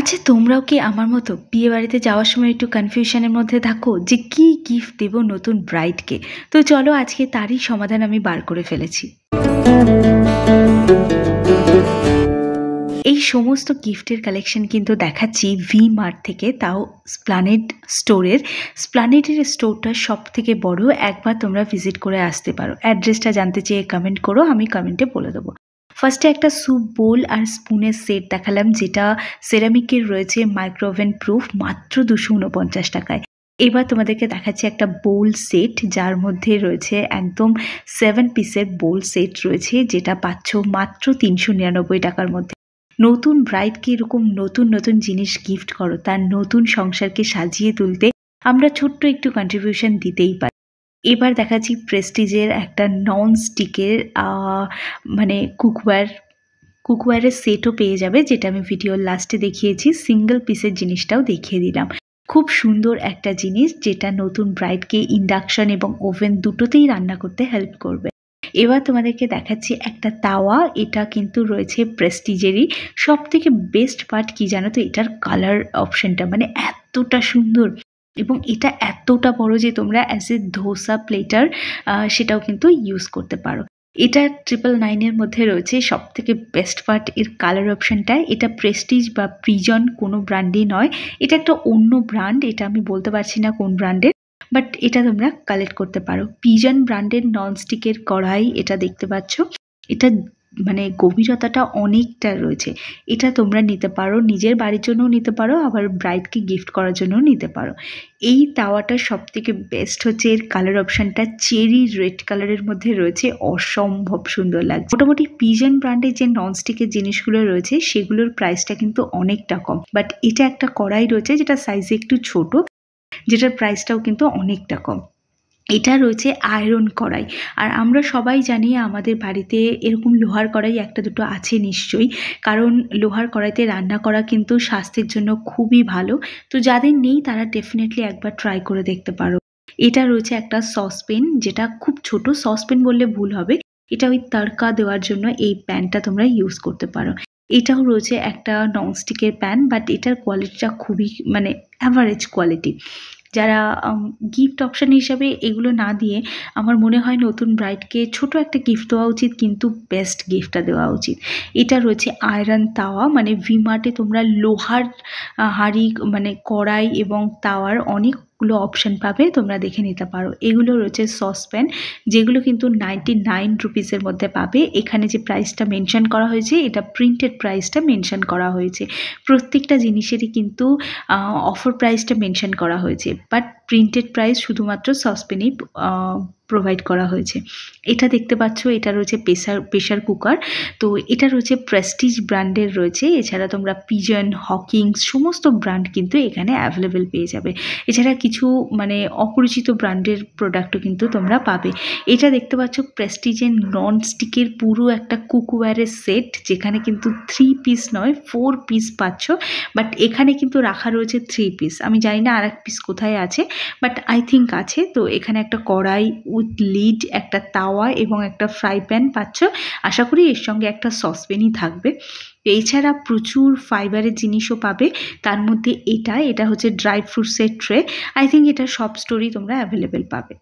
আচ্ছা, তোমরাও কি আমার মতো বিয়ে বাড়িতে যাওয়ার সময় একটু কনফিউশনের মধ্যে থাকো যে কি গিফট দেব নতুন ব্রাইডকে? তো চলো আজকে তারই সমাধান আমি বার করে ফেলেছি। এই সমস্ত গিফটের কালেকশন কিন্তু দেখাচ্ছি ভি মার্ট থেকে, তাও স্প্লানেড স্টোরের। স্প্লানেডের স্টোরটা সব থেকে বড়, একবার তোমরা ভিজিট করে আসতে পারো। অ্যাড্রেসটা জানতে চেয়ে কমেন্ট করো, আমি কমেন্টে বলে দেবো। ফার্স্টে একটা স্যুপ বোল আর স্পুনের সেট দেখালাম, যেটা সেরামিকের রয়েছে, মাইক্রোওভেন প্রুফ, মাত্র 249 টাকায়। এবার তোমাদেরকে দেখাচ্ছি একটা বোল সেট, যার মধ্যে রয়েছে একদম 7 পিসের বোল সেট রয়েছে, যেটা পাচ্ছ মাত্র 399 টাকার মধ্যে। নতুন ব্রাইডকে এরকম নতুন নতুন জিনিস গিফট করো, তার নতুন সংসারকে সাজিয়ে তুলতে আমরা ছোট্ট একটু কন্ট্রিবিউশন দিতেই পারি। এবার দেখাচ্ছি প্রেস্টিজের একটা নন স্টিকের মানে কুকওয়্যারের সেটও পেয়ে যাবে, যেটা আমি ভিডিওর লাস্টে দেখিয়েছি। সিঙ্গেল পিসের জিনিসটাও দেখিয়ে দিলাম। খুব সুন্দর একটা জিনিস, যেটা নতুন ব্রাইডকে ইন্ডাকশন এবং ওভেন দুটোতেই রান্না করতে হেল্প করবে। এবার তোমাদেরকে দেখাচ্ছি একটা তাওয়া। এটা কিন্তু রয়েছে প্রেস্টিজেরই। সব থেকে বেস্ট পার্ট কি জানো তো, এটার কালার অপশনটা, মানে এতটা সুন্দর এবং এটা এতটা বড় যে তোমরা অ্যাজ এ ধোসা প্লেটার সেটাও কিন্তু ইউজ করতে পারো। এটা 999-এর মধ্যে রয়েছে। সব থেকে বেস্ট পার্ট এর কালার অপশনটা। এটা প্রেস্টিজ বা প্রিজন কোনো ব্র্যান্ডই নয়, এটা একটা অন্য ব্র্যান্ড, এটা আমি বলতে পারছি না কোন ব্র্যান্ডের, বাট এটা তোমরা কালেক্ট করতে পারো। পিজন ব্র্যান্ডের ননস্টিকের কড়াই এটা দেখতে পাচ্ছ। এটা মানে গভীরতাটা অনেকটা রয়েছে। এটা তোমরা নিতে পারো, নিজের বাড়ির জন্যও নিতে পারো, আবার ব্রাইডকে গিফট করার জন্যও নিতে পারো। এই তাওয়াটা সব থেকে বেস্ট হচ্ছে এর কালার অপশানটা চেরি রেড কালারের মধ্যে রয়েছে, অসম্ভব সুন্দর লাগছে। মোটামুটি পিজন ব্র্যান্ডের যে ননস্টিকের জিনিসগুলো রয়েছে সেগুলোর প্রাইসটা কিন্তু অনেকটা কম, বাট এটা একটা কড়াই রয়েছে যেটা সাইজে একটু ছোট, যেটার প্রাইসটাও কিন্তু অনেকটা কম। এটা রয়েছে আয়রন কড়াই। আর আমরা সবাই জানি আমাদের বাড়িতে এরকম লোহার কড়াই একটা দুটো আছে নিশ্চয়ই, কারণ লোহার কড়াইতে রান্না করা কিন্তু স্বাস্থ্যের জন্য খুবই ভালো। তো যাদের নেই তারা ডেফিনেটলি একবার ট্রাই করে দেখতে পারো। এটা রয়েছে একটা সসপেন, যেটা খুব ছোট, সসপেন বললে ভুল হবে, এটা ওই তড়কা দেওয়ার জন্য এই প্যানটা তোমরা ইউজ করতে পারো। এটাও রয়েছে একটা ননস্টিকের প্যান, বাট এটার কোয়ালিটিটা খুবই মানে অ্যাভারেজ কোয়ালিটি। যারা গিফট অপশান হিসাবে এগুলো না দিয়ে, আমার মনে হয় নতুন ব্রাইডকে ছোট একটা গিফট দেওয়া উচিত, কিন্তু বেস্ট গিফটটা দেওয়া উচিত। এটা রয়েছে আয়রন তাওয়া, মানে ভিমার্টে তোমরা লোহার হাঁড়ি মানে কড়াই এবং তাওয়ার অনেকগুলো অপশান পাবে, তোমরা দেখে নিতে পারো। এগুলো রয়েছে সসপ্যান, যেগুলো কিন্তু 99 রুপিসের মধ্যে পাবে। এখানে যে প্রাইসটা মেনশন করা হয়েছে, এটা প্রিন্টেড প্রাইসটা মেনশন করা হয়েছে। প্রত্যেকটা জিনিসেরই কিন্তু অফার প্রাইসটা মেনশন করা হয়েছে, বাট প্রিন্টেড প্রাইস শুধুমাত্র সসপেনেই প্রোভাইড করা হয়েছে। এটা দেখতে পাচ্ছ, এটা রয়েছে প্রেশার কুকার। তো এটা রয়েছে প্রেস্টিজ ব্র্যান্ডের রয়েছে। এছাড়া তোমরা পিজন, হকিংস সমস্ত ব্র্যান্ড কিন্তু এখানে অ্যাভেলেবেল পেয়ে যাবে। এছাড়া কিছু মানে অপরিচিত ব্র্যান্ডের প্রোডাক্টও কিন্তু তোমরা পাবে। এটা দেখতে পাচ্ছ প্রেস্টিজের নন স্টিকের পুরো একটা কুকওয়্যারের সেট, যেখানে কিন্তু 3 পিস নয় 4 পিস পাচ্ছ, বাট এখানে কিন্তু রাখা রয়েছে 3 পিস। আমি জানি না আর এক পিস কোথায় আছে, বাট আই থিঙ্ক আছে। তো এখানে একটা কড়াই উইথ লিড, একটা তাওয়া এবং একটা ফ্রাই প্যান পাচ্ছ। আশা করি এর সঙ্গে একটা সসপ্যানই থাকবে। এছাড়া প্রচুর ফাইবারের জিনিসও পাবে, তার মধ্যে এটা হচ্ছে ড্রাই ফ্রুটসের ট্রে। আই থিঙ্ক এটা সব স্টোরেই তোমরা অ্যাভেলেবেল পাবে।